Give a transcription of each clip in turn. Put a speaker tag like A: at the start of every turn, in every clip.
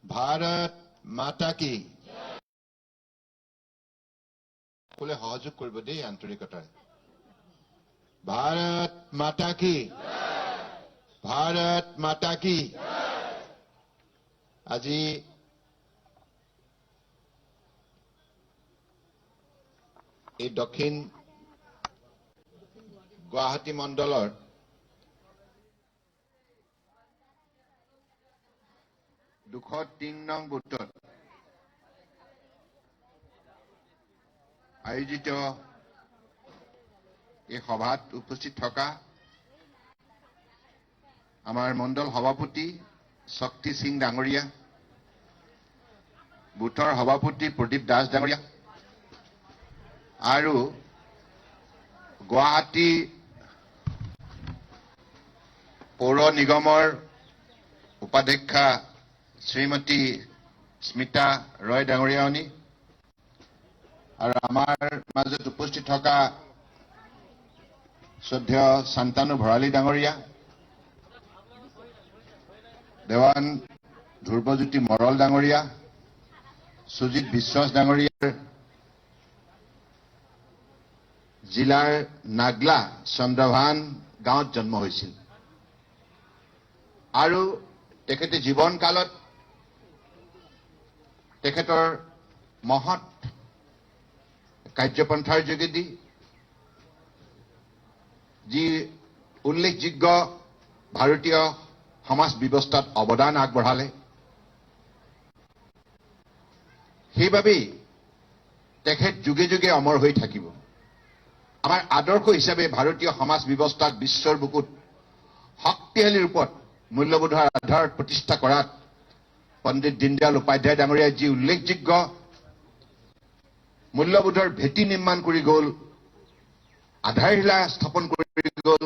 A: भारत माता की সকলে সহযোগ কৰিব দেই আন্তৰিকতাৰে भारत माता की भारत माता की আজি এই দক্ষিণ গুৱাহাটী মণ্ডলৰ 203 নং বুথত আয়োজিত এই সভাত উপস্থিত থকা আমাৰ মণ্ডল সভাপতি শক্তি সিং ডাঙৰীয়া, বুথৰ সভাপতি প্ৰদীপ দাস ডাঙৰীয়া আৰু গুৱাহাটী পৌৰ নিগমৰ উপাধ্যক্ষা শ্ৰীমতী স্মিতা ৰয় ডাঙৰীয়ানী আৰু আমাৰ মাজত উপস্থিত থকা শ্ৰদ্ধেয় শান্তানু ভৰালী ডাঙৰীয়া, দেৱান ধ্ৰুৱজ্যোতি মৰল ডাঙৰীয়া, সুজিত বিশ্বাস ডাঙৰীয়াৰ জিলাৰ নাগলা চন্দ্ৰভান গাঁৱত জন্ম হৈছিল আৰু তেখেতে জীৱন কালত তেখেতৰ মহৎ কাৰ্যপন্থাৰ যোগেদি যি উল্লেখযোগ্য ভাৰতীয় সমাজ ব্যৱস্থাত অৱদান আগবঢ়ালে, সেইবাবেই তেখেত যুগে যুগে অমৰ হৈ থাকিব। আমাৰ আদৰ্শ হিচাপে ভাৰতীয় সমাজ ব্যৱস্থাক বিশ্বৰ বুকুত শক্তিশালী ৰূপত মূল্যবোধৰ আধাৰ প্ৰতিষ্ঠা কৰাত পণ্ডিত দীনদয়াল উপাধ্যায় ডাঙৰীয়াই যি উল্লেখযোগ্য মূল্যবোধৰ ভেটি নিৰ্মাণ কৰি গ'ল, আধাৰশিলা স্থাপন কৰি গ'ল,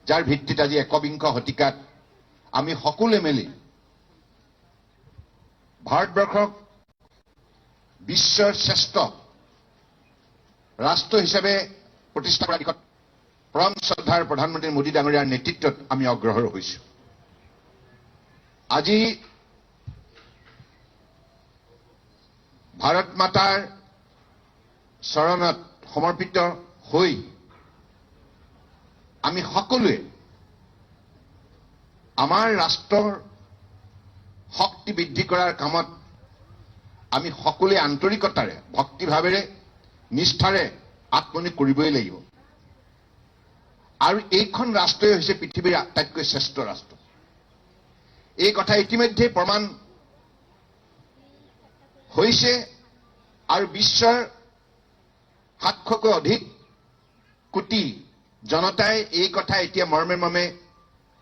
A: যাৰ ভিত্তিত আজি একবিংশ শতিকাত আমি সকলোৱে মিলি ভাৰতবৰ্ষক বিশ্বৰ শ্ৰেষ্ঠ ৰাষ্ট্ৰ হিচাপে প্ৰতিষ্ঠা কৰাৰ দিশত পৰম শ্ৰদ্ধাৰ প্ৰধানমন্ত্ৰী মোদী ডাঙৰীয়াৰ নেতৃত্বত আমি অগ্ৰসৰ হৈছো। আজি ভাৰত মাতাৰ চৰণত সমৰ্পিত হৈ আমি সকলোৱে আমাৰ ৰাষ্ট্ৰৰ শক্তি বৃদ্ধি কৰাৰ কামত আমি সকলোৱে আন্তৰিকতাৰে, ভক্তিভাৱেৰে, নিষ্ঠাৰে আত্মনিয়োগ কৰিবই লাগিব। আৰু এইখন ৰাষ্ট্ৰই হৈছে পৃথিৱীৰ আটাইতকৈ শ্ৰেষ্ঠ ৰাষ্ট্ৰ। এই কথা ইতিমধ্যে প্ৰমাণ হৈছে আৰু বিশ্বৰ 700কৈ অধিক কোটি জনতাই এই কথা এতিয়া মৰ্মে মৰ্মে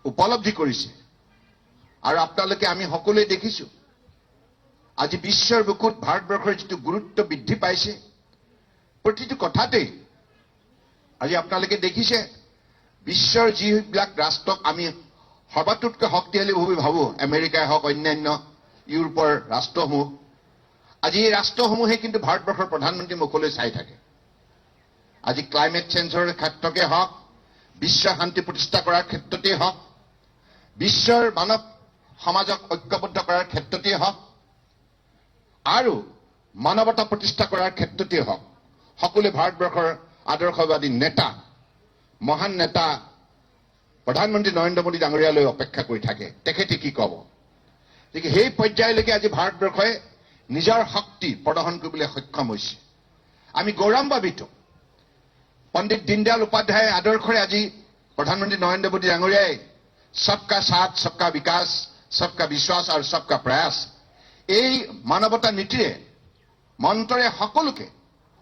A: উপলব্ধি কৰিছে। আৰু আপোনালোকে আমি সকলোৱে দেখিছো আজি বিশ্বৰ বুকুত ভাৰতবৰ্ষৰ যিটো গুৰুত্ব বৃদ্ধি পাইছে, প্ৰতিটো কথাতেই আজি আপোনালোকে দেখিছে বিশ্বৰ যিবিলাক ৰাষ্ট্ৰক আমি সৰ্বাতোতকৈ শক্তিশালী বুলি ভাবো, আমেৰিকাই হওক, অন্যান্য ইউৰোপৰ ৰাষ্ট্ৰসমূহ, আজি এই ৰাষ্ট্ৰসমূহে কিন্তু ভাৰতবৰ্ষৰ প্ৰধানমন্ত্ৰী মুখলৈ চাই থাকে। আজি ক্লাইমেট চেঞ্জৰ ক্ষেত্ৰতে হওক, বিশ্ব শান্তি প্ৰতিষ্ঠা কৰাৰ ক্ষেত্ৰতেই হওক, বিশ্বৰ মানৱ সমাজক ঐক্যবদ্ধ কৰাৰ ক্ষেত্ৰতেই হওক আৰু মানৱতা প্ৰতিষ্ঠা কৰাৰ ক্ষেত্ৰতেই হওক, সকলোৱে ভাৰতবৰ্ষৰ আদৰ্শবাদী নেতা, মহান নেতা প্ৰধানমন্ত্ৰী নৰেন্দ্ৰ মোদী ডাঙৰীয়ালৈ অপেক্ষা কৰি থাকে, তেখেতে কি ক'ব। গতিকে সেই পৰ্যায়লৈকে আজি ভাৰতবৰ্ষই নিজৰ শক্তি প্ৰদৰ্শন কৰিবলৈ সক্ষম হৈছে। আমি গৌৰৱান্বিত। পণ্ডিত দীনদয়াল উপাধ্যায় আদৰ্শৰে আজি প্ৰধানমন্ত্ৰী নৰেন্দ্ৰ মোদী ডাঙৰীয়াই সবকা সাথ, সবকা বিকাশ, সবকা বিশ্বাস আৰু সবকা প্ৰয়াস এই মানৱতা নীতিৰে মন্ত্ৰৰে সকলোকে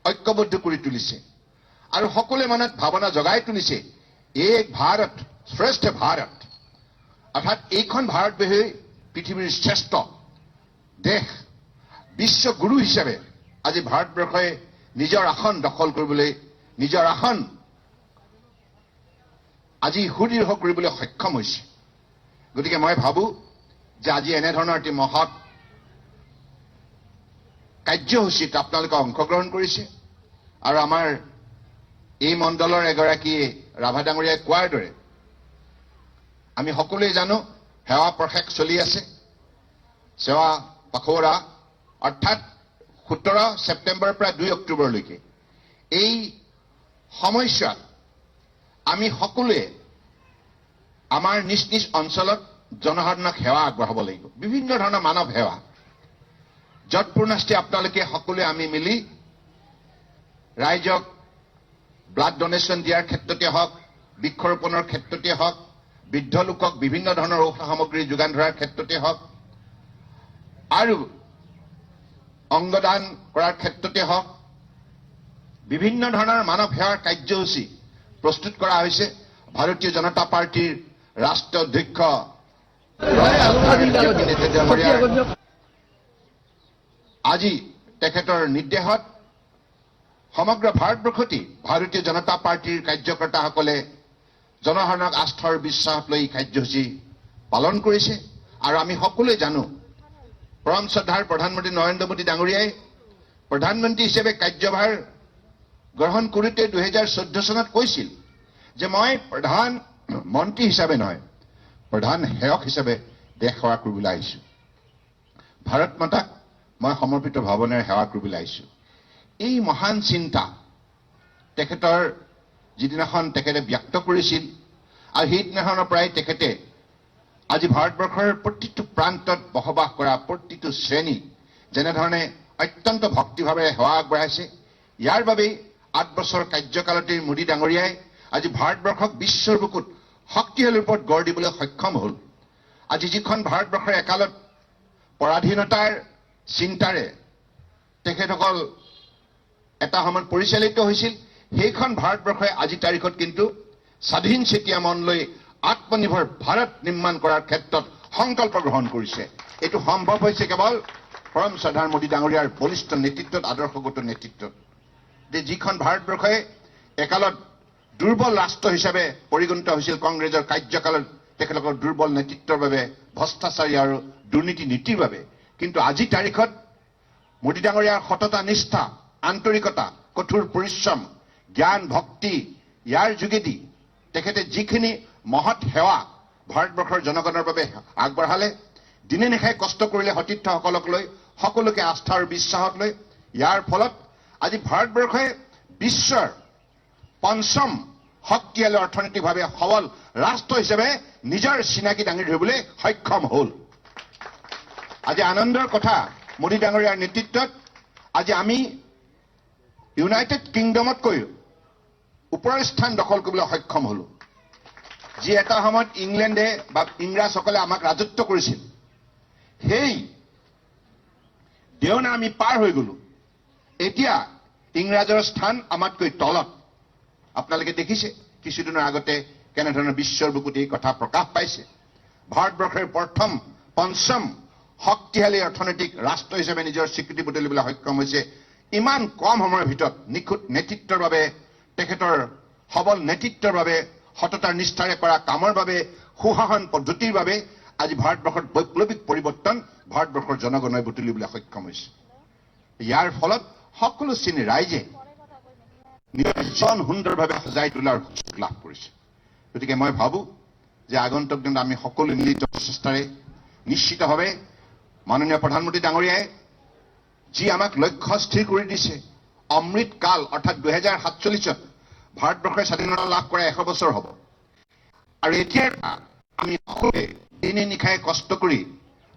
A: ঐক্যবদ্ধ কৰি তুলিছে আৰু সকলোৱে মনত ভাৱনা জগাই তুলিছে, এক ভাৰত শ্ৰেষ্ঠ ভাৰত, অৰ্থাৎ এইখন ভাৰতবৰ্ষই পৃথিৱীৰ শ্ৰেষ্ঠ দেশ বিশ্বগুৰু হিচাপে আজি ভাৰতবৰ্ষই নিজৰ আসন দখল কৰিবলৈ নিজৰ আসন আজি সুদৃঢ় কৰিবলৈ সক্ষম হৈছে। গতিকে মই ভাবো যে আজি এনেধৰণৰ এটি মহৎ কাৰ্যসূচীত আপোনালোকে অংশগ্ৰহণ কৰিছে আৰু আমাৰ এই মণ্ডলৰ এগৰাকী ৰাভা ডাঙৰীয়াই কোৱাৰ দৰে আমি সকলোৱে জানো সেৱা প্ৰশেক চলি আছে। সেৱা পখৰা অৰ্থাৎ 17 ছেপ্টেম্বৰৰ পৰা 2 অক্টোবৰলৈকে এই সময়ছোৱাত আমি সকলোৱে আমাৰ নিজ নিজ অঞ্চলত জনসাধাৰণক সেৱা আগবঢ়াব লাগিব। বিভিন্ন ধৰণৰ মানৱ সেৱা যৎপূৰ্ণাস্তি আপোনালোকে সকলোৱে আমি মিলি ৰাইজক ব্লাড ডোনেশ্যন দিয়াৰ ক্ষেত্ৰতে হওক, বৃক্ষৰোপণৰ ক্ষেত্ৰতে হওক, বৃদ্ধ লোকক বিভিন্ন ধৰণৰ ঔষধ সামগ্ৰী যোগান ধৰাৰ ক্ষেত্ৰতে হওক আৰু অংগদান কৰাৰ ক্ষেত্ৰতে হওক বিভিন্ন ধৰণৰ মানৱ সেৱাৰ কাৰ্যসূচী প্ৰস্তুত কৰা হৈছে। ভাৰতীয় জনতা পাৰ্টিৰ ৰাষ্ট্ৰীয় অধ্যক্ষ আজি তেখেতৰ নিৰ্দেশত সমগ্ৰ ভাৰতবৰ্ষতে ভাৰতীয় জনতা পাৰ্টিৰ কাৰ্যকৰ্তাসকলে জনসাধাৰণক আস্থাৰ বিশ্বাস লৈ কাৰ্যসূচী পালন কৰিছে। আৰু আমি সকলোৱে জানো পৰম শ্ৰদ্ধাৰ প্ৰধানমন্ত্ৰী নৰেন্দ্ৰ মোদী ডাঙৰীয়াই প্ৰধানমন্ত্ৰী হিচাপে কাৰ্যভাৰ গ্ৰহণ কৰোঁতে 2014 চনত কৈছিল যে মই প্ৰধান মন্ত্ৰী হিচাপে নহয়, প্ৰধান সেৱক হিচাপে দেশ সেৱা কৰিবলৈ আহিছো। ভাৰত মাতাক মই সমৰ্পিত ভাৱনাৰে সেৱা কৰিবলৈ আহিছো। এই মহান চিন্তা তেখেতৰ যিদিনাখন তেখেতে ব্যক্ত কৰিছিল আৰু সেইদিনাখনৰ পৰাই তেখেতে আজি ভাৰতবৰ্ষৰ প্ৰতিটো প্ৰান্তত বসবাস কৰা প্ৰতিটো শ্ৰেণী যেনেধৰণে অত্যন্ত ভক্তিভাৱেৰে সেৱা আগবঢ়াইছে, ইয়াৰ বাবেই 8 বছৰ কাৰ্যকালতে মোদী ডাঙৰীয়াই আজি ভাৰতবৰ্ষক বিশ্বৰ বুকুত শক্তিশালী ৰূপত গঢ় দিবলৈ সক্ষম হ'ল। আজি যিখন ভাৰতবৰ্ষৰ একালত পৰাধীনতাৰ চিন্তাৰে তেখেতসকল এটা সময়ত পৰিচালিত হৈছিল, সেইখন ভাৰতবৰ্ষই আজি তাৰিখত কিন্তু স্বাধীন চেতিয়া মন লৈ আত্মনিৰ্ভৰ ভাৰত নিৰ্মাণ কৰাৰ ক্ষেত্ৰত সংকল্প গ্ৰহণ কৰিছে। এইটো সম্ভৱ হৈছে কেৱল পৰম শ্ৰদ্ধাৰ মোদী ডাঙৰীয়াৰ বলিষ্ঠ নেতৃত্বত, আদৰ্শগত নেতৃত্বত। যে যিখন ভাৰতবৰ্ষই একালত দুৰ্বল ৰাষ্ট্ৰ হিচাপে পৰিগণিত হৈছিল কংগ্ৰেছৰ কাৰ্যকালত তেখেতলোকৰ দুৰ্বল নেতৃত্বৰ বাবে, ভ্ৰষ্টাচাৰী আৰু দুৰ্নীতি নীতিৰ বাবে, কিন্তু আজি তাৰিখত মোদী ডাঙৰীয়াৰ সততা, নিষ্ঠা, আন্তৰিকতা, কঠোৰ পৰিশ্ৰম, জ্ঞান, ভক্তি, ইয়াৰ যোগেদি তেখেতে যিখিনি মহৎ সেৱা ভাৰতবৰ্ষৰ জনগণৰ বাবে আগবঢ়ালে, দিনে নিশাই কষ্ট কৰিলে সতীৰ্থসকলক লৈ, সকলোকে আস্থা আৰু বিশ্বাসত লৈ, ইয়াৰ ফলত আজি ভাৰতবৰ্ষই বিশ্বৰ 5ম শক্তিশালী অৰ্থনৈতিকভাৱে সবল ৰাষ্ট্ৰ হিচাপে নিজৰ চিনাকি দাঙি ধৰিবলৈ সক্ষম হ'ল। আজি আনন্দৰ কথা, মোদী ডাঙৰীয়াৰ নেতৃত্বত আজি আমি ইউনাইটেড কিংডমতকৈ ওপৰৰ স্থান দখল কৰিবলৈ সক্ষম হলো। যি এটা সময়ত ইংলেণ্ডে বা ইংৰাজসকলে আমাক ৰাজত্ব কৰিছিল, সেই দেওনা আমি পাৰ হৈ গলো। এতিয়া ইংৰাজৰ স্থান আমাতকৈ তলত। আপোনালোকে দেখিছে কিছুদিনৰ আগতে কেনেধৰণৰ বিশ্বৰ বুকুত এই কথা প্ৰকাশ পাইছে। ভাৰতবৰ্ষৰ প্ৰথম 5ম শক্তিশালী অৰ্থনৈতিক ৰাষ্ট্ৰ হিচাপে নিজৰ স্বীকৃতি বুটলিবলৈ সক্ষম হৈছে। ইমান কম সময়ৰ ভিতৰত নিখুঁত নেতৃত্বৰ বাবে, তেখেতৰ সবল নেতৃত্বৰ বাবে, সততাৰ নিষ্ঠাৰে কৰা কামৰ বাবে, সুশাসন পদ্ধতিৰ বাবে আজি ভাৰতবৰ্ষত বৈপ্লৱিক পৰিৱৰ্তন ভাৰতবৰ্ষৰ জনগণে বুটলিবলৈ সক্ষম হৈছে। ইয়াৰ ফলত সকলো শ্ৰেণীৰ ৰাইজে নিজৰ জীৱন সুন্দৰভাৱে সজাই তোলাৰ সুযোগ লাভ কৰিছে। গতিকে মই ভাবো যে আগন্তুক দিনত আমি সকলো মিলিত প্ৰচেষ্টাৰে নিশ্চিতভাৱে মাননীয় প্ৰধানমন্ত্ৰী ডাঙৰীয়াই যি আমাক লক্ষ্য স্থিৰ কৰি দিছে, অমৃত কাল অৰ্থাৎ 2047ত ভাৰতবৰ্ষই স্বাধীনতা লাভ কৰা 100 বছৰ হ'ব। আৰু এতিয়াৰ আমি সকলোৱে দিনে নিশাই কষ্ট কৰি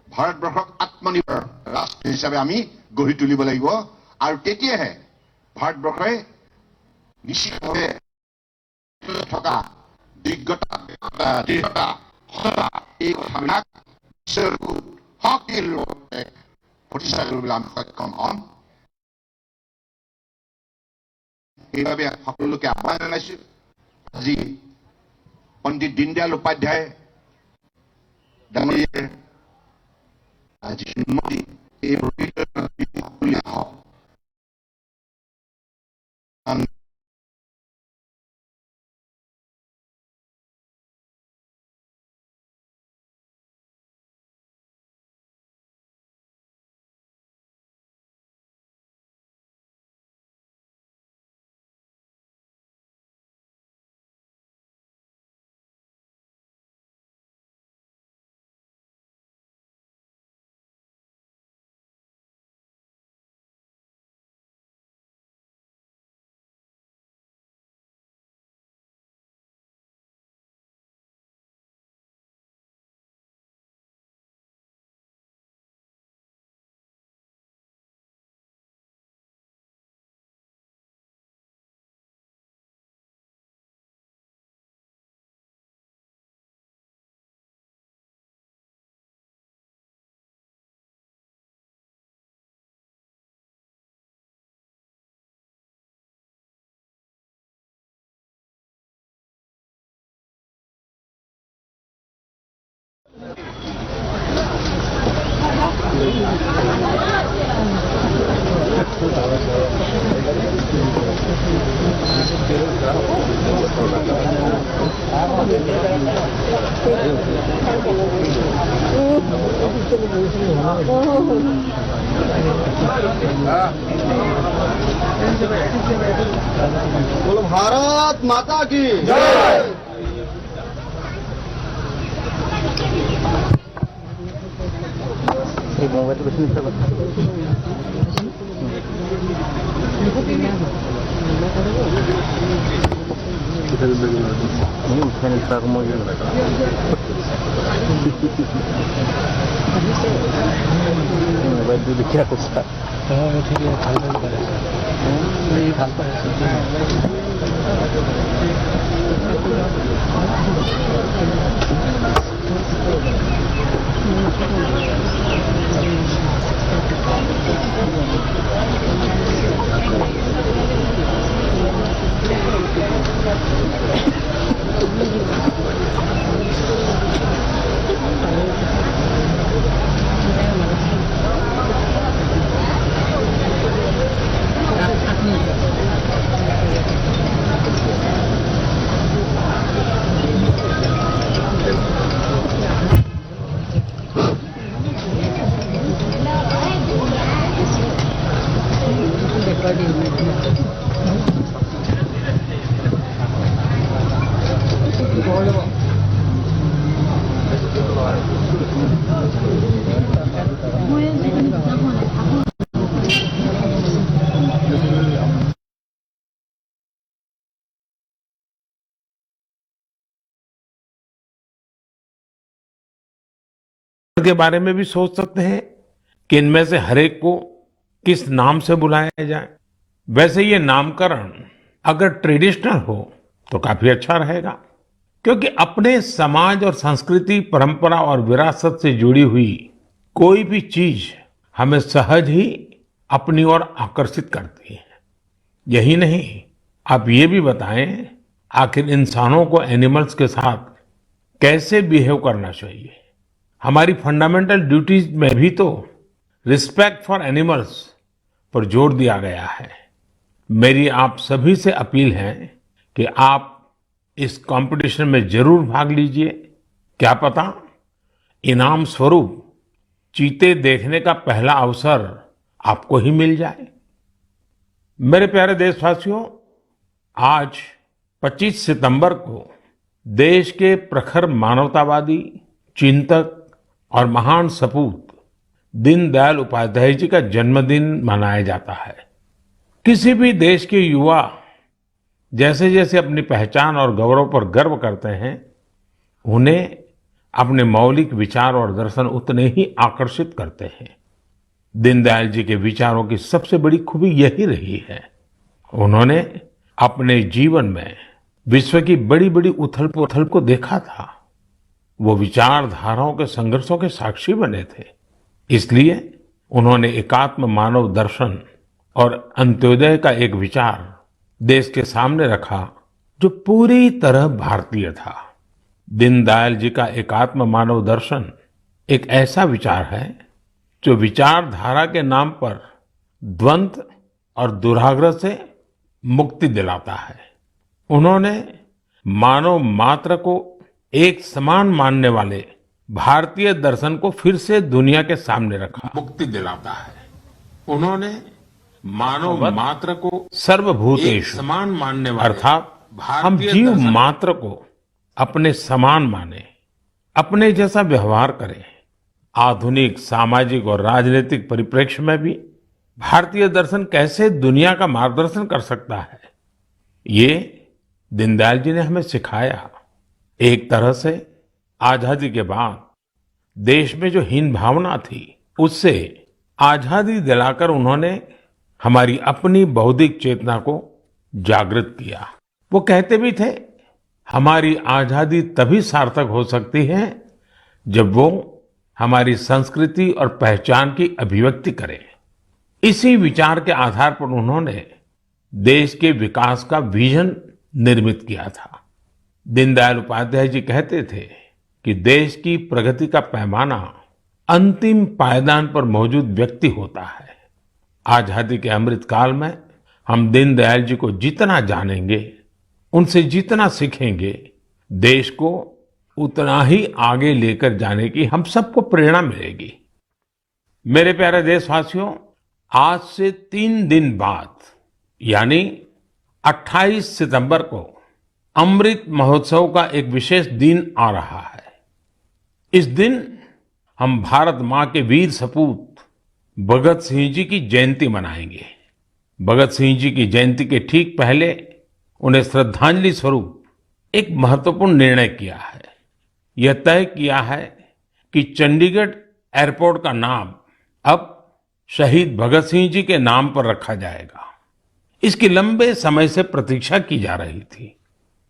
A: ভাৰতবৰ্ষক আত্মনিৰ্ভৰ ৰাষ্ট্ৰ হিচাপে আমি গঢ়ি তুলিব লাগিব। আৰু তেতিয়াহে ভাৰতবৰ্ষই নিশ্চিতভাৱে থকা দৃঢ়তা, এই কথাবিলাক শক্তিশালী প্ৰতিষ্ঠা কৰিবলৈ আমি সক্ষম হ'ম। সেইবাবে সকলোকে আহ্বান জনাইছো। আজি পণ্ডিত দীনদয়াল উপাধ্যায় ডাঙৰীয়াৰ আজি এই
B: बोलो भारत माता की
C: जय।
D: मोबाइल बस नहीं उसका नहीं मोबाइल भी क्या कुछ था ठीक
C: के बारे में भी सोच सकते हैं कि इनमें से हर एक को किस नाम से बुलाया जाए। वैसे ये नामकरण अगर ट्रेडिशनल हो तो काफी अच्छा रहेगा, क्योंकि अपने समाज और संस्कृति, परंपरा और विरासत से जुड़ी हुई कोई भी चीज हमें सहज ही अपनी ओर आकर्षित करती है। यही नहीं, आप ये भी बताएं आखिर इंसानों को एनिमल्स के साथ कैसे बिहेव करना चाहिए। हमारी फंडामेंटल ड्यूटीज में भी तो रिस्पेक्ट फॉर एनिमल्स पर जोर दिया गया है। मेरी आप सभी से अपील है कि आप इस कंपटीशन में जरूर भाग लीजिए। क्या पता इनाम स्वरूप चीते देखने का पहला अवसर आपको ही मिल जाए। मेरे प्यारे देशवासियों, आज 25 सितंबर को देश के प्रखर मानवतावादी, चिंतक और महान सपूत दीनदयाल उपाध्याय जी का जन्मदिन मनाया जाता है। किसी भी देश के युवा जैसे जैसे अपनी पहचान और गौरव पर गर्व करते हैं, उन्हें अपने मौलिक विचार और दर्शन उतने ही आकर्षित करते हैं। दीनदयाल जी के विचारों की सबसे बड़ी खूबी यही रही है, उन्होंने अपने जीवन में विश्व की बड़ी बड़ी उथल पुथल को देखा था। वो विचारधाराओं के संघर्षों के साक्षी बने थे। इसलिए उन्होंने एकात्म मानव दर्शन और अंत्योदय का एक विचार देश के सामने रखा, जो पूरी तरह भारतीय था। दीनदयाल जी का एकात्म मानव दर्शन एक ऐसा विचार है जो विचारधारा के नाम पर द्वंद्व और दुराग्रह से मुक्ति दिलाता है। उन्होंने मानव मात्र को एक समान मानने वाले भारतीय दर्शन को फिर से दुनिया के सामने रखा, मुक्ति दिलाता है। उन्होंने मानव मात्र को सर्वभूतेषु समान मानने वाले अर्थात हम जीव मात्र को अपने समान माने, अपने जैसा व्यवहार करें। आधुनिक सामाजिक और राजनीतिक परिप्रेक्ष्य में भी भारतीय दर्शन कैसे दुनिया का मार्गदर्शन कर सकता है, ये दीनदयाल जी ने हमें सिखाया। एक तरह से आजादी के बाद देश में जो हीन भावना थी, उससे आजादी दिलाकर उन्होंने हमारी अपनी बौद्धिक चेतना को जागृत किया। वो कहते भी थे, हमारी आजादी तभी सार्थक हो सकती है जब वो हमारी संस्कृति और पहचान की अभिव्यक्ति करे। इसी विचार के आधार पर उन्होंने देश के विकास का विजन निर्मित किया था। दीनदयाल उपाध्याय जी कहते थे कि देश की प्रगति का पैमाना अंतिम पायदान पर मौजूद व्यक्ति होता है। आजादी के अमृत काल में हम दीनदयाल जी को जितना जानेंगे, उनसे जितना सीखेंगे, देश को उतना ही आगे लेकर जाने की हम सबको प्रेरणा मिलेगी। मेरे प्यारे देशवासियों, आज से 3 दिन बाद यानी 28 सितंबर को अमृत महोत्सव का एक विशेष दिन आ रहा है। इस दिन हम भारत मां के वीर सपूत भगत सिंह जी की जयंती मनाएंगे। भगत सिंह जी की जयंती के ठीक पहले उन्हें श्रद्धांजलि स्वरूप एक महत्वपूर्ण निर्णय किया है। यह तय किया है कि चंडीगढ़ एयरपोर्ट का नाम अब शहीद भगत सिंह जी के नाम पर रखा जाएगा। इसकी लंबे समय से प्रतीक्षा की जा रही थी।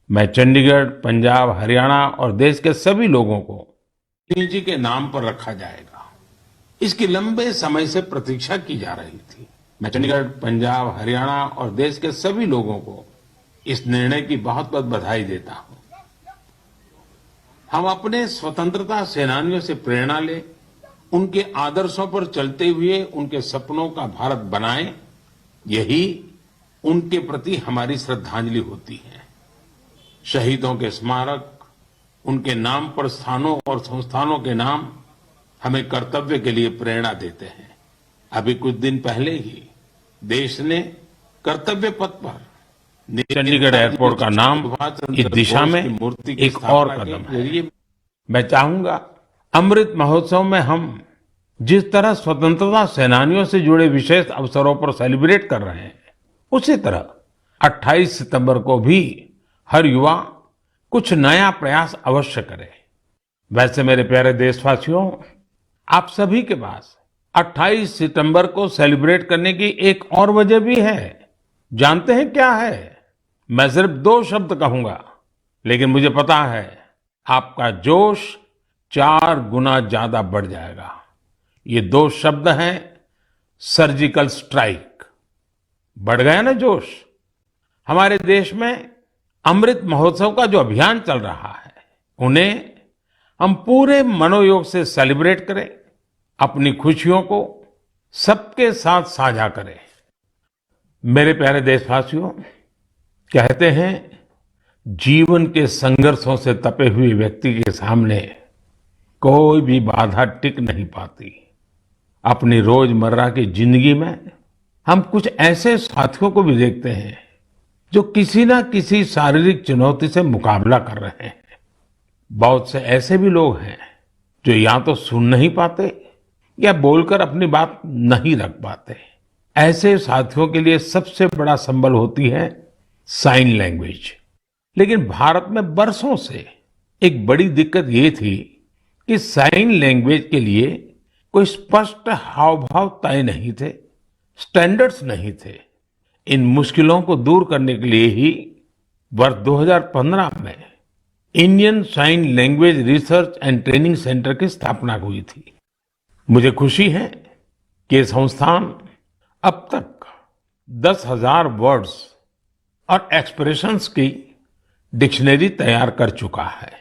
C: मैं चंडीगढ़, पंजाब, हरियाणा और देश के सभी लोगों को सिंह जी के नाम पर रखा जाएगा, इसकी लंबे समय से प्रतीक्षा की जा रही थी। मैं चंडीगढ़, पंजाब, हरियाणा और देश के सभी लोगों को इस निर्णय की बहुत बहुत बधाई देता हूं। हम अपने स्वतंत्रता सेनानियों से प्रेरणा लें, उनके आदर्शों पर चलते हुए उनके सपनों का भारत बनाएं, यही उनके प्रति हमारी श्रद्धांजलि होती है। शहीदों के स्मारक, उनके नाम पर स्थानों और संस्थानों के नाम हमें कर्तव्य के लिए प्रेरणा देते हैं। अभी कुछ दिन पहले ही देश ने कर्तव्य पथ पर चंडीगढ़ एयरपोर्ट का नाम इस दिशा में एक और कदम है। मैं चाहूंगा अमृत महोत्सव में हम जिस तरह स्वतंत्रता सेनानियों से जुड़े विशेष अवसरों पर सेलिब्रेट कर रहे हैं, उसी तरह 28 सितंबर को भी हर युवा कुछ नया प्रयास अवश्य करे। वैसे मेरे प्यारे देशवासियों, आप सभी के पास 28 सितंबर को सेलिब्रेट करने की एक और वजह भी है। जानते हैं क्या है? मैं सिर्फ 2 शब्द कहूंगा, लेकिन मुझे पता है आपका जोश 4 गुना ज्यादा बढ़ जाएगा। ये 2 शब्द हैं सर्जिकल स्ट्राइक। बढ़ गया ना जोश? हमारे देश में अमृत महोत्सव का जो अभियान चल रहा है, उन्हें हम पूरे मनोयोग से सेलिब्रेट करें, अपनी खुशियों को सबके साथ साझा करें। मेरे प्यारे देशवासियों, कहते हैं जीवन के संघर्षों से तपे हुए व्यक्ति के सामने कोई भी बाधा टिक नहीं पाती। अपनी रोजमर्रा की जिंदगी में हम कुछ ऐसे साथियों को भी देखते हैं जो किसी ना किसी शारीरिक चुनौती से मुकाबला कर रहे हैं। बहुत से ऐसे भी लोग हैं जो या तो सुन नहीं पाते या बोलकर अपनी बात नहीं रख पाते। ऐसे साथियों के लिए सबसे बड़ा संबल होती है साइन लैंग्वेज। लेकिन भारत में बरसों से एक बड़ी दिक्कत ये थी कि साइन लैंग्वेज के लिए कोई स्पष्ट हाव भाव तय नहीं थे, स्टैंडर्ड्स नहीं थे। इन मुश्किलों को दूर करने के लिए ही वर्ष 2015 में Indian sign language research and training centre की स्थापना हुई थी। मुझे खुशी है कि ये संस्थान अब तक 10,000 वर्ड्स और एक्सप्रेशंस की डिक्शनरी तैयार कर चुका है।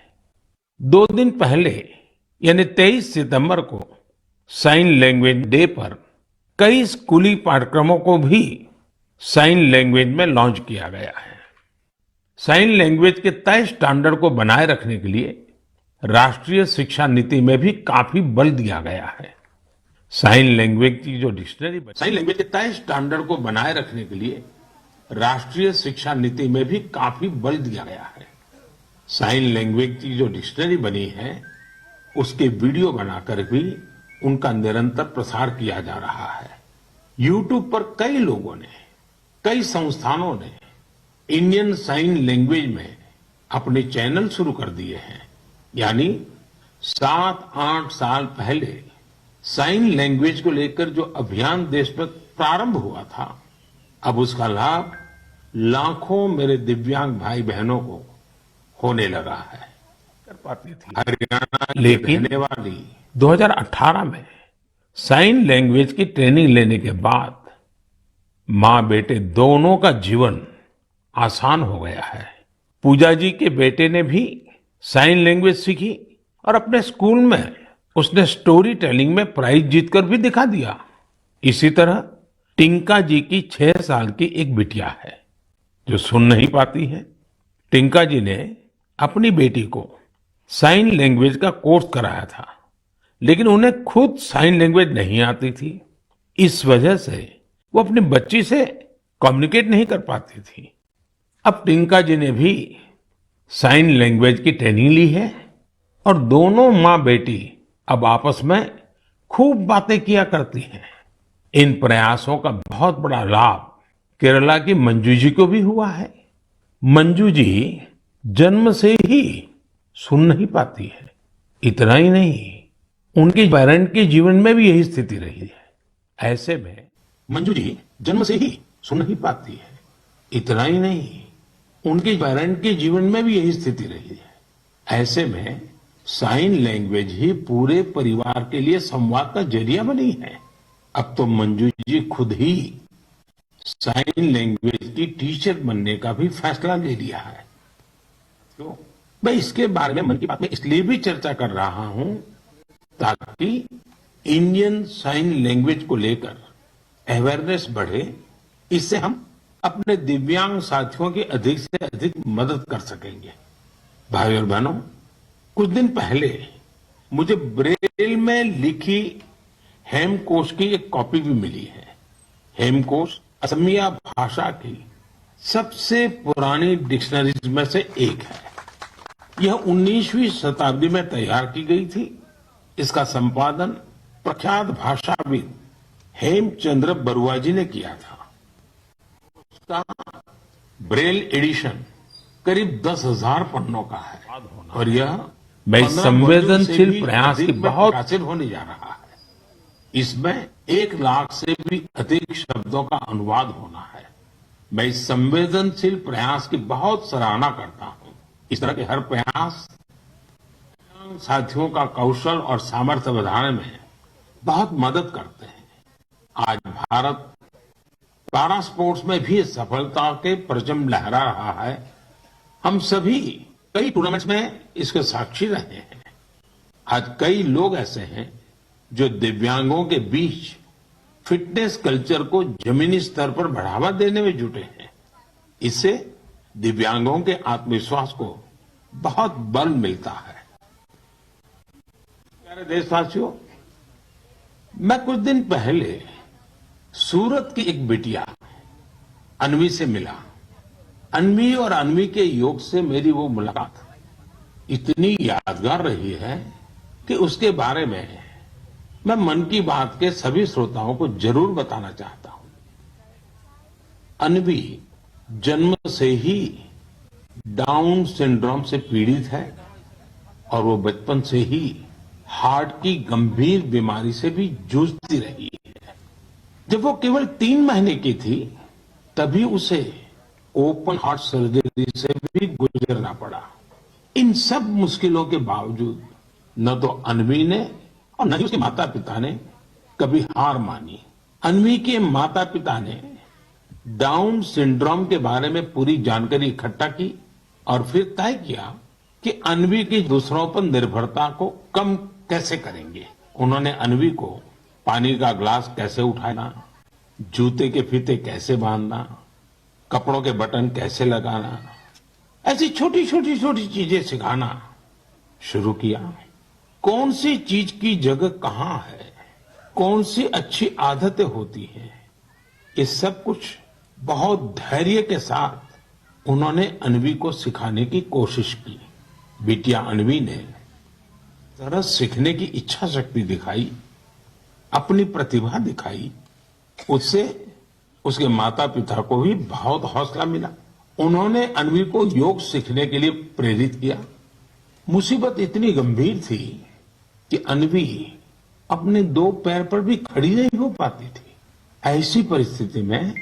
C: 2 दिन पहले यानी 23 सितंबर को साइन लैंग्वेज डे पर कई स्कूली पाठ्यक्रमों को भी साइन लैंग्वेज में लॉन्च किया गया है। साइन लैंग्वेज के तय स्टैंडर्ड को बनाए रखने के लिए राष्ट्रीय शिक्षा नीति में भी काफी बल दिया गया है। साइन लैंग्वेज की जो डिक्शनरी, साइन लैंग्वेज के तय स्टैंडर्ड को बनाए रखने के लिए राष्ट्रीय शिक्षा नीति में भी काफी बल दिया गया है। साइन लैंग्वेज की जो डिक्शनरी बनी है, उसके वीडियो बनाकर भी उनका निरंतर प्रसार किया जा रहा है। YouTube पर कई लोगों ने, कई संस्थानों ने इंडियन साइन लैंग्वेज में अपने चैनल शुरू कर दिए हैं। यानी 7-8 साल पहले साइन लैंग्वेज को लेकर जो अभियान देश में प्रारंभ हुआ था, अब उसका लाभ लाखों मेरे दिव्यांग भाई बहनों को होने लगा है। कर पाती थी हरियाणा, लेकिन रहने वाली 2018 में साइन लैंग्वेज की ट्रेनिंग लेने के बाद माँ बेटे दोनों का जीवन आसान हो गया है। पूजा जी के बेटे ने भी साइन लैंग्वेज सीखी और अपने स्कूल में उसने स्टोरी टेलिंग में प्राइज जीतकर भी दिखा दिया। इसी तरह टिंका जी की 6 साल की एक बिटिया है जो सुन नहीं पाती है। टिंका जी ने अपनी बेटी को साइन लैंग्वेज का कोर्स कराया था, लेकिन उन्हें खुद साइन लैंग्वेज नहीं आती थी। इस वजह से वो अपनी बच्ची से कम्युनिकेट नहीं कर पाती थी। अब टिंका जी ने भी साइन लैंग्वेज की ट्रेनिंग ली है और दोनों माँ बेटी अब आपस में खूब बातें किया करती हैं। इन प्रयासों का बहुत बड़ा लाभ केरला की मंजू जी को भी हुआ है। मंजू जी जन्म से ही सुन नहीं पाती है। इतना ही नहीं, उनके पेरेंट के जीवन में भी यही स्थिति रही है। ऐसे में मंजू जी जन्म से ही सुन नहीं पाती है। इतना ही नहीं, उनके पेरेंट के जीवन में भी यही स्थिति रही है। ऐसे में साइन लैंग्वेज ही पूरे परिवार के लिए संवाद का जरिया बनी है। अब तो मंजू जी खुद ही साइन लैंग्वेज की टीचर बनने का भी फैसला ले लिया है। तो मैं इसके बारे में मन की बात में इसलिए भी चर्चा कर रहा हूं ताकि इंडियन साइन लैंग्वेज को लेकर अवेयरनेस बढ़े। इससे हम अपने दिव्यांग साथियों की अधिक से अधिक मदद कर सकेंगे। भाई और बहनों, कुछ दिन पहले मुझे ब्रेल में लिखी हेमकोश की एक कॉपी भी मिली है। हेमकोश असमिया भाषा की सबसे पुरानी डिक्शनरीज में से एक है। यह 19वीं शताब्दी में तैयार की गई थी। इसका संपादन प्रख्यात भाषाविद हेमचंद्र बरुआ जी ने किया था। उसका ब्रेल एडिशन करीब 10,000 पन्नों का है और यह मैं इस 15 वर्षों से संवेदनशील भी प्रयास की अधिक में बहुत प्रकाशित होने जा रहा है। इसमें 1 लाख से भी अधिक शब्दों का अनुवाद होना है। मैं इस संवेदनशील प्रयास की बहुत सराहना करता हूं। इस तरह के हर प्रयास साथियों का कौशल और सामर्थ्य बढ़ाने में बहुत मदद करते हैं। आज भारत पैरा स्पोर्ट्स में भी सफलता के परचम लहरा रहा है। हम सभी कई टूर्नामेंट्स में इसके साक्षी रहे हैं। आज कई लोग ऐसे हैं जो दिव्यांगों के बीच फिटनेस कल्चर को जमीनी स्तर पर बढ़ावा देने में जुटे हैं। इससे दिव्यांगों के आत्मविश्वास को बहुत बल मिलता है। प्यारे देशवासियों, मैं कुछ दिन पहले सूरत की एक बिटिया अन्वी से मिला। अन्वी और अन्वी के योग से मेरी वो मुलाकात इतनी यादगार रही है कि उसके बारे में मैं मन की बात के सभी श्रोताओं को जरूर बताना चाहता हूं। अन्वी जन्म से ही डाउन सिंड्रोम से पीड़ित है और वो बचपन से ही हार्ट की गंभीर बीमारी से भी जूझती रही है। जब वो केवल 3 महीने की थी तभी उसे ओपन हार्ट सर्जरी से भी गुजरना पड़ा। इन सब मुश्किलों के बावजूद न तो अन्वी ने और न ही उसके माता पिता ने कभी हार मानी। अन्वी के माता पिता ने डाउन सिंड्रोम के बारे में पूरी जानकारी इकट्ठा की और फिर तय किया कि अन्वी की दूसरों पर निर्भरता को कम कैसे करेंगे। उन्होंने अन्वी को पानी का ग्लास कैसे उठाना, जूते के फीते कैसे बांधना, कपड़ों के बटन कैसे लगाना, ऐसी छोटी छोटी चीजें सिखाना शुरू किया। कौन सी चीज की जगह कहां है, कौन सी अच्छी आदतें होती हैं, ये सब कुछ बहुत धैर्य के साथ उन्होंने अन्वी को सिखाने की कोशिश की। बिटिया अन्वी ने तरह सीखने की इच्छा शक्ति दिखाई, अपनी प्रतिभा दिखाई। उससे उसके माता पिता को भी बहुत हौसला मिला। उन्होंने अन्वी को योग सीखने के लिए प्रेरित किया। मुसीबत इतनी गंभीर थी कि अन्वी अपने 2 पैर पर भी खड़ी नहीं हो पाती थी। ऐसी परिस्थिति में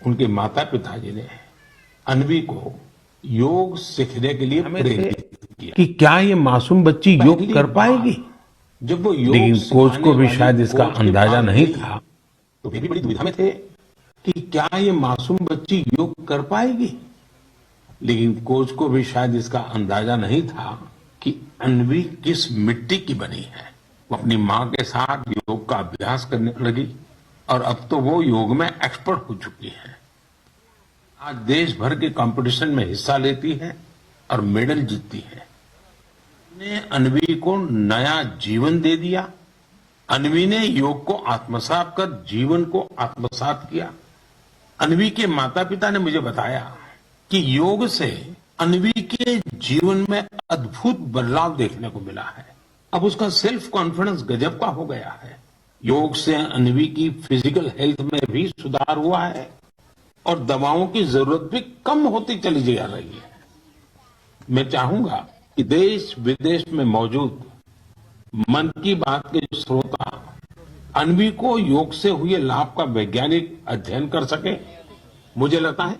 C: उनके माता पिताजी ने अन्वी को योग सीखने के लिए प्रेरित किया कि क्या ये मासूम बच्ची योग कर पाएगी।
A: जब वो योग
C: लेकिन कोच को भी
A: सिखाने
C: शायद
A: वाली
C: इसका
A: कोच के
C: अंदाजा
A: पास
C: नहीं
A: गई,
C: था।
A: तो वे भी बड़ी दुविधा में थे कि क्या ये मासूम बच्ची योग कर पाएगी। लेकिन कोच को भी शायद इसका अंदाजा नहीं था कि अन्वी किस मिट्टी की बनी है।
C: वो अपनी माँ के साथ योग का अभ्यास करने लगी और अब तो वो योग में एक्सपर्ट हो चुकी है। आज देश भर के कंपटीशन में हिस्सा लेती है और मेडल जीतती है। ने अन्वी को नया जीवन दे दिया। अन्वी ने योग को आत्मसात कर जीवन को आत्मसात किया। अन्वी के माता पिता ने मुझे बताया कि योग से अन्वी के जीवन में अद्भुत बदलाव देखने को मिला है। अब उसका सेल्फ कॉन्फिडेंस गजब का हो गया है। योग से अन्वी की फिजिकल हेल्थ में भी सुधार हुआ है और दवाओं की जरूरत भी कम होती चली जा रही है। मैं चाहूंगा कि देश विदेश में मौजूद मन की बात के श्रोता अन्वी को योग से हुए लाभ का वैज्ञानिक अध्ययन कर सके। मुझे लगता है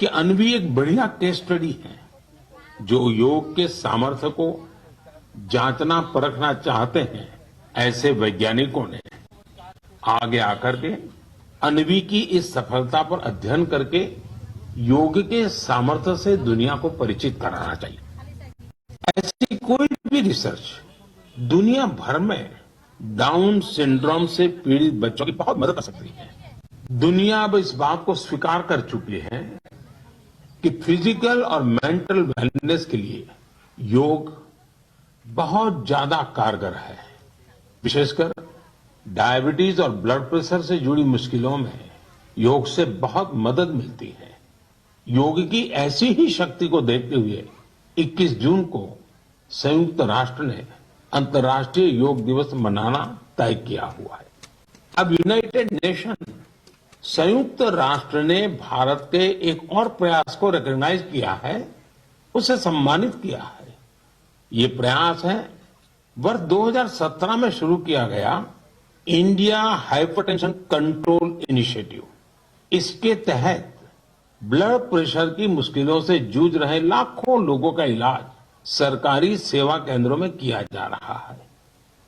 C: कि अन्वी एक बढ़िया केस स्टडी है। जो योग के सामर्थ्य को जांचना परखना चाहते हैं, ऐसे वैज्ञानिकों ने आगे आकर के अन्वी की इस सफलता पर अध्ययन करके योग के सामर्थ्य से दुनिया को परिचित कराना चाहिए। ऐसी कोई भी रिसर्च दुनिया भर में डाउन सिंड्रोम से पीड़ित बच्चों की बहुत मदद कर सकती है। दुनिया अब इस बात को स्वीकार कर चुकी है कि फिजिकल और मेंटल वेलनेस के लिए योग बहुत ज्यादा कारगर है। विशेषकर डायबिटीज और ब्लड प्रेशर से जुड़ी मुश्किलों में योग से बहुत मदद मिलती है। योग की ऐसी ही शक्ति को देखते हुए 21 जून को संयुक्त राष्ट्र ने अंतर्राष्ट्रीय योग दिवस मनाना तय किया हुआ है। अब यूनाइटेड नेशन संयुक्त राष्ट्र ने भारत के एक और प्रयास को रिकॉग्नाइज किया है, उसे सम्मानित किया है। ये प्रयास है वर्ष 2017 में शुरू किया गया इंडिया हाइपरटेंशन कंट्रोल इनिशिएटिव। इसके तहत ब्लड प्रेशर की मुश्किलों से जूझ रहे लाखों लोगों का इलाज सरकारी सेवा केंद्रों में किया जा रहा है।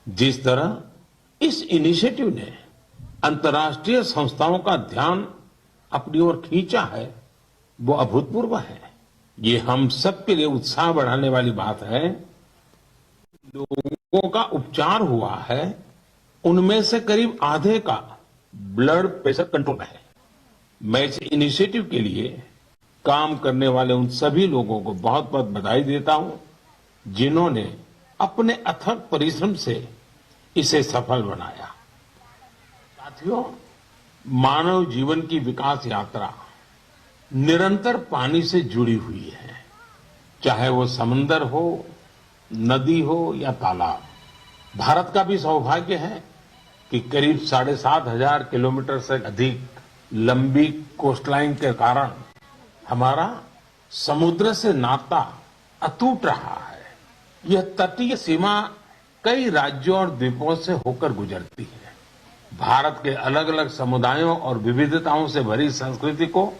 C: जिस तरह इस इनिशिएटिव ने अंतर्राष्ट्रीय संस्थाओं का ध्यान अपनी ओर खींचा है, वो अभूतपूर्व है। ये हम सबके लिए उत्साह बढ़ाने वाली बात है। लोगों का उपचार हुआ है, उनमें से करीब आधे का ब्लड प्रेशर कंट्रोल में है। मैं इस इनिशिएटिव के लिए काम करने वाले उन सभी लोगों को बहुत बहुत बधाई देता हूं, जिन्होंने अपने अथक परिश्रम से इसे सफल बनाया। साथियों, मानव जीवन की विकास यात्रा निरंतर पानी से जुड़ी हुई है, चाहे वो समंदर हो, नदी हो या तालाब। भारत का भी सौभाग्य है कि करीब 7,500 किलोमीटर से अधिक लंबी कोस्टलाइन के कारण हमारा समुद्र से नाता अटूट रहा है। यह तटीय सीमा कई राज्यों और द्वीपों से होकर गुजरती है। भारत के अलग अलग समुदायों और विविधताओं से भरी संस्कृति को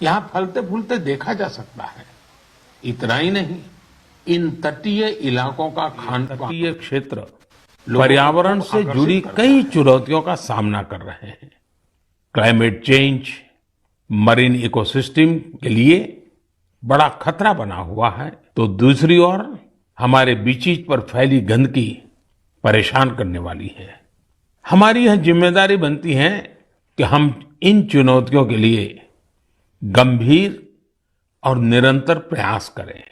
C: यहां फलते फूलते देखा जा सकता है। इतना ही नहीं, इन तटीय इलाकों का तटीय क्षेत्र पर्यावरण से जुड़ी कई चुनौतियों का सामना कर रहे हैं। क्लाइमेट चेंज मरीन इकोसिस्टम के लिए बड़ा खतरा बना हुआ है, तो दूसरी ओर हमारे बीचीज पर फैली गंदगी परेशान करने वाली है। हमारी यह जिम्मेदारी बनती है कि हम इन चुनौतियों के लिए गंभीर और निरंतर प्रयास करें।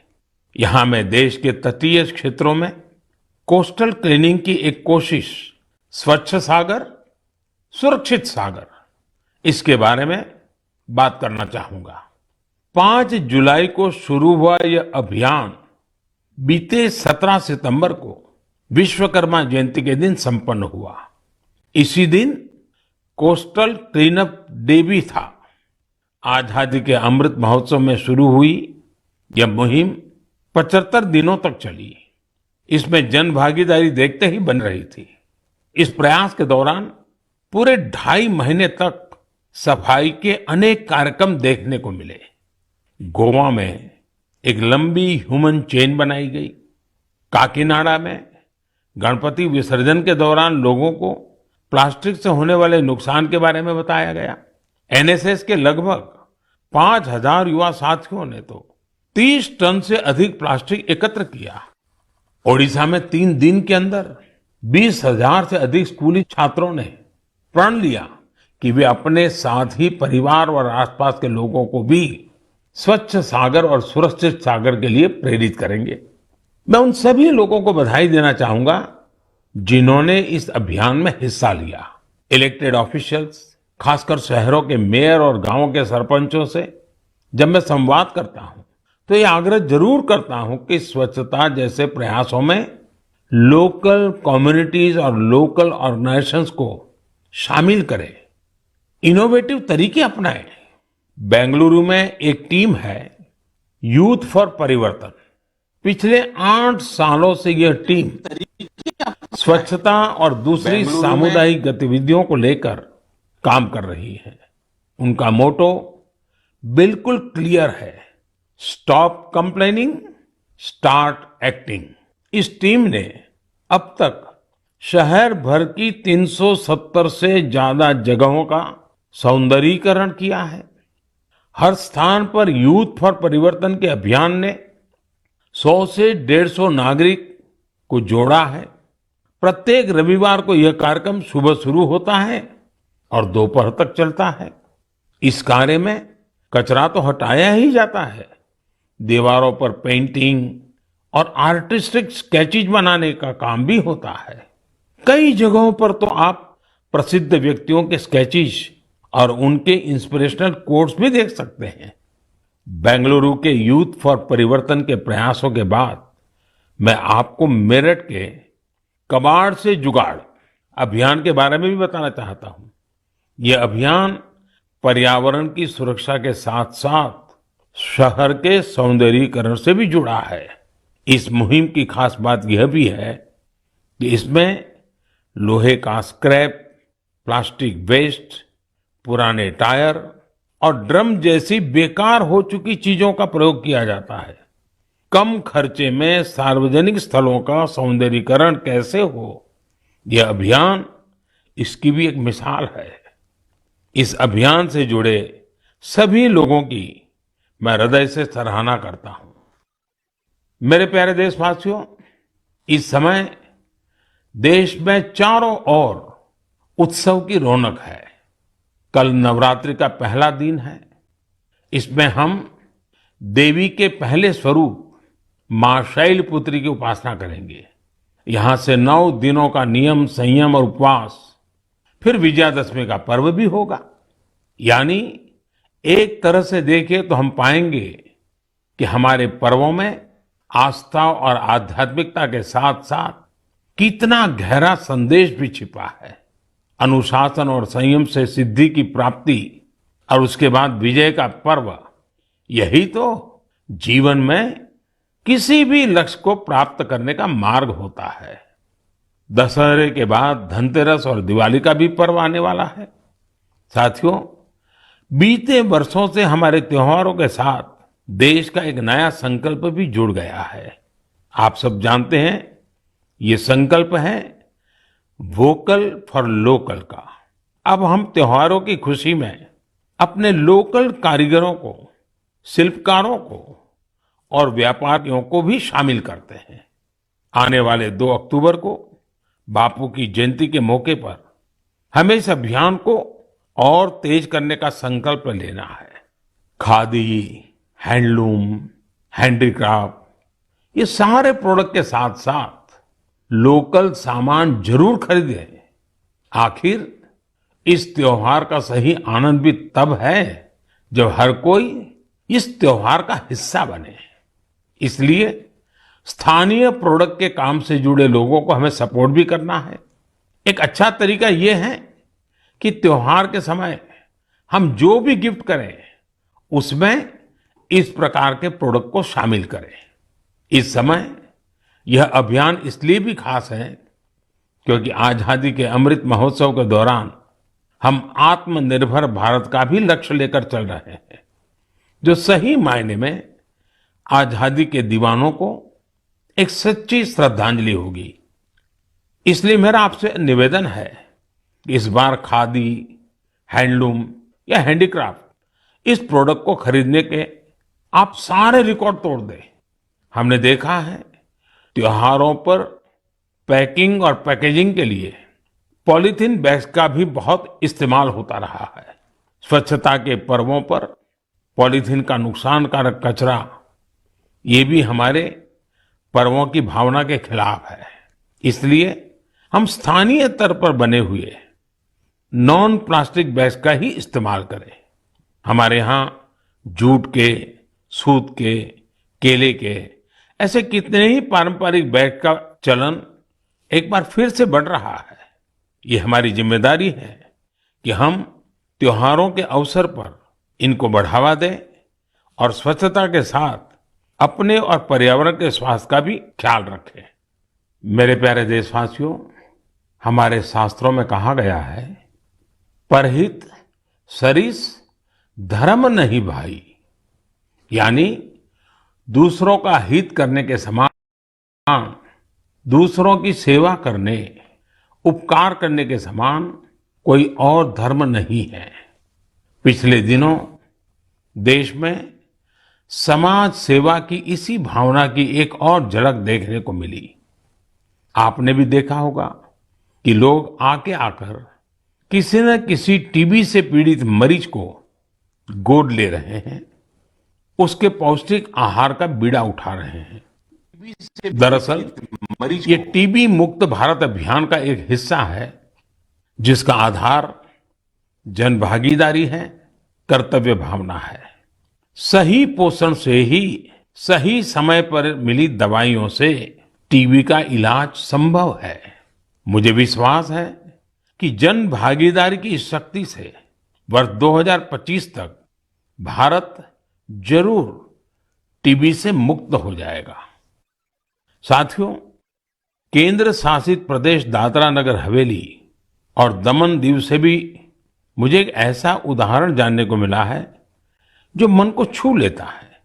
C: यहां मैं देश के तटीय क्षेत्रों में कोस्टल क्लीनिंग की एक कोशिश, स्वच्छ सागर सुरक्षित सागर, इसके बारे में बात करना चाहूंगा। 5 जुलाई को शुरू हुआ यह अभियान बीते 17 सितंबर को विश्वकर्मा जयंती के दिन संपन्न हुआ। इसी दिन कोस्टल क्लीनअप डे भी था। आजादी के अमृत महोत्सव में शुरू हुई यह मुहिम 75 दिनों तक चली। इसमें जन भागीदारी देखते ही बन रही थी। इस प्रयास के दौरान पूरे 2.5 महीने तक सफाई के अनेक कार्यक्रम देखने को मिले। गोवा में एक लंबी ह्यूमन चेन बनाई गई। काकीनाडा में गणपति विसर्जन के दौरान लोगों को प्लास्टिक से होने वाले नुकसान के बारे में बताया गया। एनएसएस के लगभग 5,000 युवा साथियों ने तो 30 टन से अधिक प्लास्टिक एकत्र किया। ओडिशा में 3 दिन के अंदर 20,000 से अधिक स्कूली छात्रों ने प्रण लिया कि वे अपने साथ ही परिवार और आसपास के लोगों को भी स्वच्छ सागर और सुरक्षित सागर के लिए प्रेरित करेंगे। मैं उन सभी लोगों को बधाई देना चाहूंगा जिन्होंने इस अभियान में हिस्सा लिया। इलेक्टेड ऑफिशियल्स, खासकर शहरों के मेयर और गांवों के सरपंचों से जब मैं संवाद करता हूं तो ये आग्रह जरूर करता हूं कि स्वच्छता जैसे प्रयासों में लोकल कम्युनिटीज और लोकल ऑर्गेनाइजेशंस को शामिल करें, इनोवेटिव तरीके अपनाएं। बेंगलुरु में एक टीम है यूथ फॉर परिवर्तन। पिछले 8 सालों से यह टीम स्वच्छता और दूसरी सामुदायिक गतिविधियों को लेकर काम कर रही है। उनका मोटो बिल्कुल क्लियर है, स्टॉप कंप्लेनिंग, स्टार्ट एक्टिंग। इस टीम ने अब तक शहर भर की 370 से ज्यादा जगहों का सौंदर्यीकरण किया है। हर स्थान पर यूथ फॉर परिवर्तन के अभियान ने 100 से 150 नागरिक को जोड़ा है। प्रत्येक रविवार को यह कार्यक्रम सुबह शुरू होता है और दोपहर तक चलता है। इस कार्य में कचरा तो हटाया ही जाता है, दीवारों पर पेंटिंग और आर्टिस्टिक स्केचेज बनाने का काम भी होता है। कई जगहों पर तो आप प्रसिद्ध व्यक्तियों के स्केचेज और उनके इंस्पिरेशनल कोट्स भी देख सकते हैं। बेंगलुरु के यूथ फॉर परिवर्तन के प्रयासों के बाद मैं आपको मेरठ के कबाड़ से जुगाड़ अभियान के बारे में भी बताना चाहता हूं। यह अभियान पर्यावरण की सुरक्षा के साथ साथ शहर के सौंदर्यीकरण से भी जुड़ा है। इस मुहिम की खास बात यह भी है कि इसमें लोहे का स्क्रैप, प्लास्टिक वेस्ट, पुराने टायर और ड्रम जैसी बेकार हो चुकी चीजों का प्रयोग किया जाता है। कम खर्चे में सार्वजनिक स्थलों का सौंदर्यीकरण कैसे हो, यह अभियान इसकी भी एक मिसाल है। इस अभियान से जुड़े सभी लोगों की मैं हृदय से सराहना करता हूं। मेरे प्यारे देशवासियों, इस समय देश में चारों ओर उत्सव की रौनक है। कल नवरात्रि का पहला दिन है। इसमें हम देवी के पहले स्वरूप मां शैलपुत्री की उपासना करेंगे। यहां से 9 दिनों का नियम, संयम और उपवास, फिर विजयादशमी का पर्व भी होगा। यानी एक तरह से देखें तो हम पाएंगे कि हमारे पर्वों में आस्था और आध्यात्मिकता के साथ साथ कितना गहरा संदेश भी छिपा है। अनुशासन और संयम से सिद्धि की प्राप्ति और उसके बाद विजय का पर्व, यही तो जीवन में किसी भी लक्ष्य को प्राप्त करने का मार्ग होता है। दशहरे के बाद धनतेरस और दिवाली का भी पर्व आने वाला है। साथियों, बीते वर्षों से हमारे त्योहारों के साथ देश का एक नया संकल्प भी जुड़ गया है। आप सब जानते हैं, ये संकल्प है वोकल फॉर लोकल का। अब हम त्योहारों की खुशी में अपने लोकल कारीगरों को, शिल्पकारों को और व्यापारियों को भी शामिल करते हैं। आने वाले 2 अक्टूबर को बापू की जयंती के मौके पर हमें इस अभियान को और तेज करने का संकल्प लेना है। खादी, हैंडलूम, हैंडीक्राफ्ट, ये सारे प्रोडक्ट के साथ साथ लोकल सामान जरूर खरीदें। आखिर इस त्योहार का सही आनंद भी तब है जब हर कोई इस त्योहार का हिस्सा बने। इसलिए स्थानीय प्रोडक्ट के काम से जुड़े लोगों को हमें सपोर्ट भी करना है। एक अच्छा तरीका यह है कि त्योहार के समय हम जो भी गिफ्ट करें उसमें इस प्रकार के प्रोडक्ट को शामिल करें। इस समय यह अभियान इसलिए भी खास है क्योंकि आजादी के अमृत महोत्सव के दौरान हम आत्मनिर्भर भारत का भी लक्ष्य लेकर चल रहे हैं, जो सही मायने में आजादी के दीवानों को एक सच्ची श्रद्धांजलि होगी। इसलिए मेरा आपसे निवेदन है कि इस बार खादी, हैंडलूम या हैंडीक्राफ्ट इस प्रोडक्ट को खरीदने के आप सारे रिकॉर्ड तोड़ दें। हमने देखा है त्योहारों पर पैकिंग और पैकेजिंग के लिए पॉलीथीन बैग्स का भी बहुत इस्तेमाल होता रहा है। स्वच्छता के पर्वों पर पॉलीथीन का नुकसानकारक कचरा, ये भी हमारे पर्वों की भावना के खिलाफ है। इसलिए हम स्थानीय स्तर पर बने हुए नॉन प्लास्टिक बैग्स का ही इस्तेमाल करें। हमारे यहाँ जूट के, सूत के, केले के ऐसे कितने ही पारंपरिक बैग का चलन एक बार फिर से बढ़ रहा है। ये हमारी जिम्मेदारी है कि हम त्योहारों के अवसर पर इनको बढ़ावा दें और स्वच्छता के साथ अपने और पर्यावरण के स्वास्थ्य का भी ख्याल रखें। मेरे प्यारे देशवासियों, हमारे शास्त्रों में कहा गया है, परहित सरिस धर्म नहीं भाई, यानी दूसरों का हित करने के समान, दूसरों की सेवा करने, उपकार करने के समान कोई और धर्म नहीं है। पिछले दिनों देश में समाज सेवा की इसी भावना की एक और झलक देखने को मिली। आपने भी देखा होगा कि लोग आके आकर किसी न किसी टीबी से पीड़ित मरीज को गोद ले रहे हैं, उसके पौष्टिक आहार का बीड़ा उठा रहे हैं। दरअसल ये टीबी मुक्त भारत अभियान का एक हिस्सा है, जिसका आधार जन भागीदारी है, कर्तव्य भावना है। सही पोषण से ही सही समय पर मिली दवाइयों से टीबी का इलाज संभव है। मुझे विश्वास है कि जन भागीदारी की इस शक्ति से वर्ष 2025 तक भारत जरूर टीबी से मुक्त हो जाएगा। साथियों, केंद्र शासित प्रदेश दादरा नगर हवेली और दमन दीव से भी मुझे एक ऐसा उदाहरण जानने को मिला है जो मन को छू लेता है।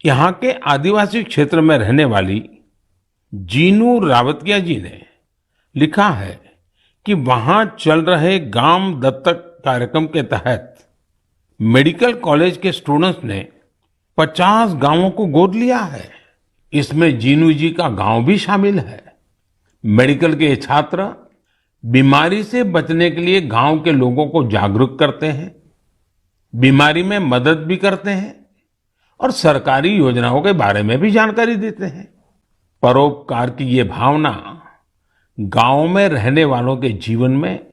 C: यहाँ के आदिवासी क्षेत्र में रहने वाली जीनू रावतिया जी ने लिखा है कि वहां चल रहे गांव दत्तक कार्यक्रम के तहत मेडिकल कॉलेज के स्टूडेंट्स ने 50 गांवों को गोद लिया है। इसमें जीनू जी का गांव भी शामिल है। मेडिकल के ये छात्र बीमारी से बचने के लिए गांव के लोगों को जागरूक करते हैं, बीमारी में मदद भी करते हैं और सरकारी योजनाओं के बारे में भी जानकारी देते हैं। परोपकार की ये भावना गांव में रहने वालों के जीवन में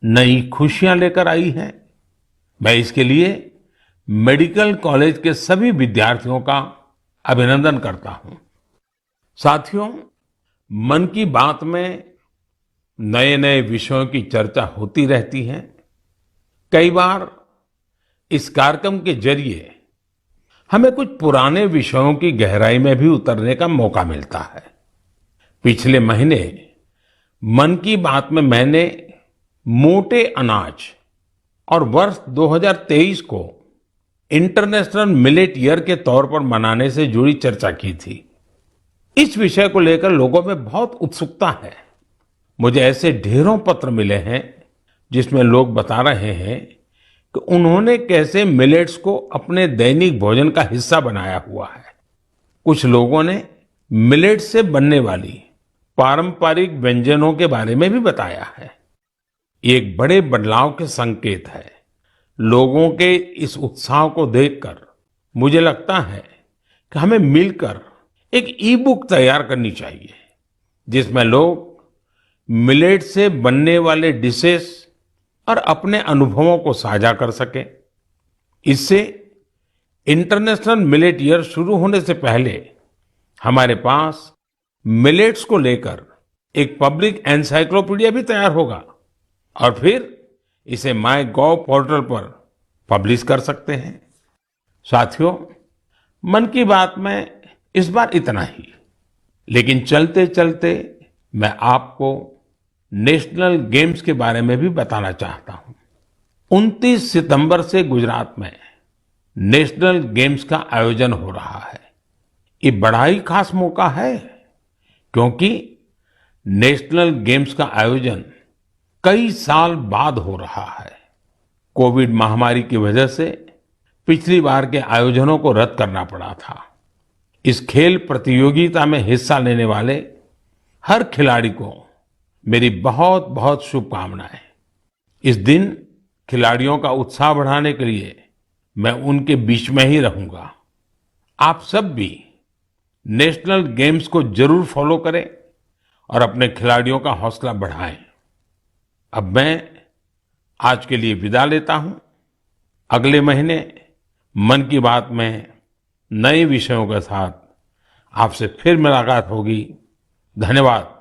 C: नई खुशियां लेकर आई है। मैं इसके लिए मेडिकल कॉलेज के सभी विद्यार्थियों का अभिनंदन करता हूं। साथियों, मन की बात में नए नए विषयों की चर्चा होती रहती है। कई बार इस कार्यक्रम के जरिए हमें कुछ पुराने विषयों की गहराई में भी उतरने का मौका मिलता है। पिछले महीने मन की बात में मैंने मोटे अनाज और वर्ष 2023 को इंटरनेशनल मिलेट ईयर के तौर पर मनाने से जुड़ी चर्चा की थी। इस विषय को लेकर लोगों में बहुत उत्सुकता है। मुझे ऐसे ढेरों पत्र मिले हैं जिसमें लोग बता रहे हैं कि उन्होंने कैसे मिलेट्स को अपने दैनिक भोजन का हिस्सा बनाया हुआ है। कुछ लोगों ने मिलेट से बनने वाली पारंपरिक व्यंजनों के बारे में भी बताया है। ये एक बड़े बदलाव के संकेत है। लोगों के इस उत्साह को देखकर मुझे लगता है कि हमें मिलकर एक ई बुक तैयार करनी चाहिए, जिसमें लोग मिलेट से बनने वाले डिशेस और अपने अनुभवों को साझा कर सकें। इससे इंटरनेशनल मिलेट ईयर शुरू होने से पहले हमारे पास मिलेट्स को लेकर एक पब्लिक एनसाइक्लोपीडिया भी तैयार होगा और फिर इसे माईगोव पोर्टल पर पब्लिश कर सकते हैं। साथियों, मन की बात में इस बार इतना ही, लेकिन चलते चलते मैं आपको नेशनल गेम्स के बारे में भी बताना चाहता हूं। 29 सितंबर से गुजरात में नेशनल गेम्स का आयोजन हो रहा है। ये बड़ा ही खास मौका है, क्योंकि नेशनल गेम्स का आयोजन कई साल बाद हो रहा है। कोविड महामारी की वजह से पिछली बार के आयोजनों को रद्द करना पड़ा था। इस खेल प्रतियोगिता में हिस्सा लेने वाले हर खिलाड़ी को मेरी बहुत बहुत शुभकामनाएं। इस दिन खिलाड़ियों का उत्साह बढ़ाने के लिए मैं उनके बीच में ही रहूंगा। आप सब भी नेशनल गेम्स को जरूर फॉलो करें और अपने खिलाड़ियों का हौसला बढ़ाएं। अब मैं आज के लिए विदा लेता हूं। अगले महीने मन की बात में नए विषयों के साथ आपसे फिर मुलाकात होगी। धन्यवाद।